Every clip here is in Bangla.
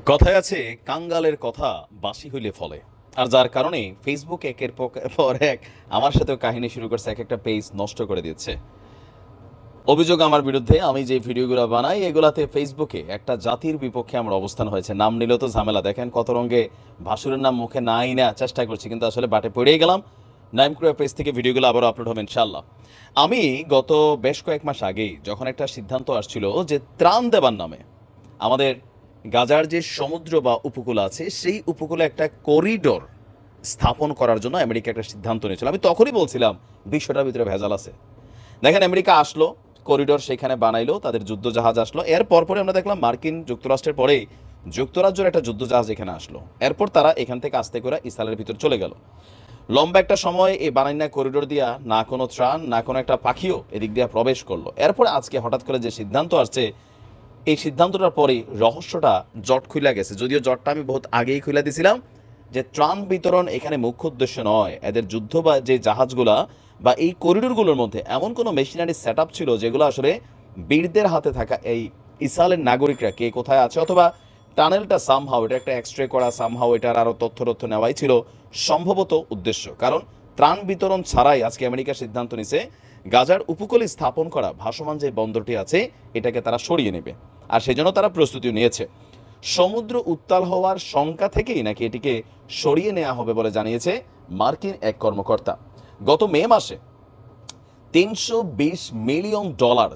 কথায় আছে কাঙ্গালের কথা বাসি হইলে ফলে। আর যার কারণে ফেসবুক একের পর এক আমার সাথেও কাহিনী শুরু করছে, এক একটা পেজ নষ্ট করে দিচ্ছে। অভিযোগ আমার বিরুদ্ধে, আমি যে ভিডিওগুলো বানাই এগুলাতে ফেসবুকে একটা জাতির বিপক্ষে আমার অবস্থান হয়েছে। নাম নিলেও তো ঝামেলা, দেখেন কত রঙে ভাসুরের নাম মুখে নাই না চেষ্টা করছি, কিন্তু আসলে বাটে পড়েই গেলাম। নাইম ক্রিয়া পেজ থেকে ভিডিওগুলো আবারও আপলোড হবে ইনশাল্লাহ। আমি গত বেশ কয়েক মাস আগেই যখন একটা সিদ্ধান্ত আসছিল যে ত্রাণ দেবার নামে আমাদের গাজার যে সমুদ্র বা উপকূল আছে সেই উপকূলে একটা করিডোর স্থাপন করার জন্য আমেরিকা একটা সিদ্ধান্ত নিয়েছিল, আমি তখনই বলছিলাম বিষয়টার ভিতরে ভেজাল আছে। দেখেন আমেরিকা আসলো, করিডোর সেখানে বানাইলো, তাদের যুদ্ধ জাহাজ আসলো, এর পরপরে আমরা দেখলাম মার্কিন যুক্তরাষ্ট্রের পরেই যুক্তরাজ্যের একটা যুদ্ধ জাহাজ এখানে আসলো। এরপর তারা এখান থেকে আস্তে করে ইসরায়েলের ভিতর চলে গেল। লম্বা একটা সময় এই বানাইনা করিডোর দিয়া না কোনো ত্রাণ না কোনো একটা পাখিও এদিক দিয়ে প্রবেশ করলো। এরপর আজকে হঠাৎ করে যে সিদ্ধান্ত আসছে, এই সিদ্ধান্তটার পরেই রহস্যটা জট খুলে গেছে। যদিও জটটা আমি বহুত আগেই খুলে দিছিলাম যে ত্রাণ বিতরণ এখানে মুখ্য উদ্দেশ্য নয়, এদের যুদ্ধ বা যে জাহাজগুলা বা এই করিডোরগুলোর মধ্যে এমন কোনো মেশিনারি সেট আপ ছিল যেগুলো আসলে বীরদের হাতে থাকা এই ইসরায়েলের নাগরিকরা কে কোথায় আছে, অথবা টানেলটা সামহাও এটা একটা এক্সট্রে করা, সামহাও এটার আরও তথ্য নেওয়াই ছিল সম্ভবত উদ্দেশ্য। কারণ ত্রাণ বিতরণ ছাড়াই আজকে আমেরিকা সিদ্ধান্ত নিছে গাজার উপকূলে স্থাপন করা ভাসমান যে বন্দরটি আছে এটাকে তারা সরিয়ে নেবে, আর সেজন্য তারা প্রস্তুতিও নিয়েছে। সমুদ্র উত্তাল হওয়ার শঙ্কা থেকেই নাকি এটিকে সরিয়ে নেওয়া হবে বলে জানিয়েছে মার্কিন এক কর্মকর্তা। গত মে মাসে $320 মিলিয়ন,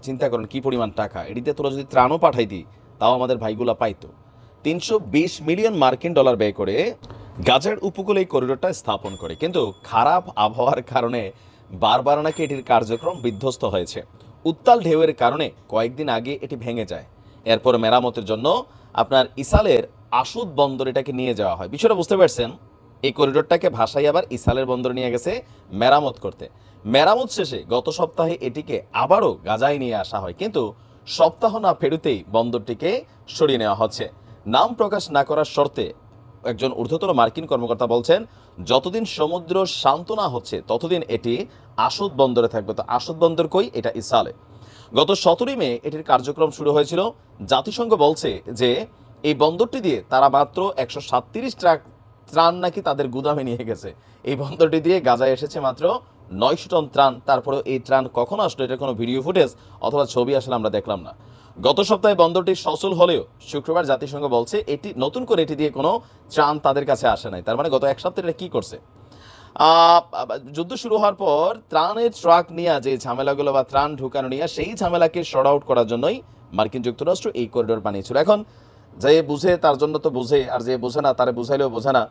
চিন্তা করেন কি পরিমাণ টাকা, এটিতে তোরা যদি ত্রাণও পাঠাই দিই তাও আমাদের ভাইগুলা পাইতো। $320 মিলিয়ন ব্যয় করে গাজার উপকূলে এই করিডোরটা স্থাপন করে, কিন্তু খারাপ আবহাওয়ার কারণে বারবার নাকি এটির কার্যক্রম বিধ্বস্ত হয়েছে। উত্তাল ঢেউয়ের কারণে কয়েকদিন আগে এটি ভেঙে যায়। এরপর মেরামতের জন্য আপনার ইসালের আসুদ বন্দর এটাকে নিয়ে যাওয়া হয়। বিষয়টা বুঝতে পারছেন? এই করিডোরটাকে ভাসাই আবার ইসালের বন্দর নিয়ে গেছে মেরামত করতে। মেরামত শেষে গত সপ্তাহে এটিকে আবারও গাজায় নিয়ে আসা হয়, কিন্তু সপ্তাহ না ফেরুতেই বন্দরটিকে সরিয়ে নেওয়া হচ্ছে। নাম প্রকাশ না করার শর্তে একজন ঊর্ধ্বতন মার্কিন কর্মকর্তা বলছেন, যতদিন সমুদ্র শান্ত না হচ্ছে ততদিন এটি আসুদ বন্দরে থাকবে। তো আসুদ বন্দর কই? এটা ইসরায়েলে। গত 17 মে এটির কার্যক্রম শুরু হয়েছিল। জাতিসংঘ বলছে যে এই বন্দরটি দিয়ে তারা মাত্র 137 ট্রাক ত্রাণ নাকি তাদের গুদামে নিয়ে গেছে। এই বন্দরটি দিয়ে গাজায় এসেছে মাত্র 900 টন ত্রাণ। তারপরেও এই ত্রাণ কখন আসলো এটার কোনো ভিডিও ফুটেজ অথবা ছবি আসলে আমরা দেখলাম না। গত সপ্তাহে বন্দরটি সচল হলেও শুক্রবার জাতিসংঘ বলছে এটি নতুন করে এটি দিয়ে কোনো ত্রাণ তাদের কাছে আসে নাই। তার মানে গত এক সপ্তাহে এটা কি করছে? যুদ্ধ শুরু হওয়ার পর ত্রাণের ট্রাক নিয়ে যে ঝামেলাগুলো বা ত্রাণ ঢুকানো নিয়ে সেই ঝামেলাকে শর্ট আউট করার জন্যই মার্কিন যুক্তরাষ্ট্র এই করিডোর বানিয়েছিল। এখন যে বুঝে তার জন্য তো বুঝে, আর যে বোঝে না তারে বুঝাইলেও বোঝে না,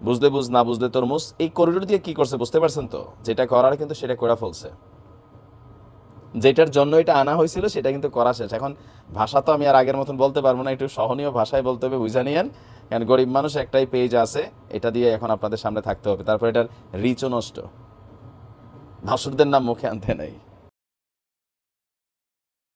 বুঝলে বুঝ না বুঝলে তরমুজ। এই করিডোর দিয়ে কি করছে বুঝতে পারছেন তো? যেটা করার কিন্তু সেটা করে ফেলছে। যেটার জন্য এটা আনা হয়েছিল সেটা কিন্তু করা শেষ। এখন ভাষা তো আমি আর আগের মতন বলতে পারবো না, একটু সহনীয় ভাষায় বলতে হবে, বুঝা নিয়েন। কারণ গরিব মানুষ একটাই পেজ আছে, এটা দিয়ে এখন আপনাদের সামনে থাকতে হবে। তারপর এটার রিচও নষ্ট, ভাসুরদের নাম মুখে আনতে নেই।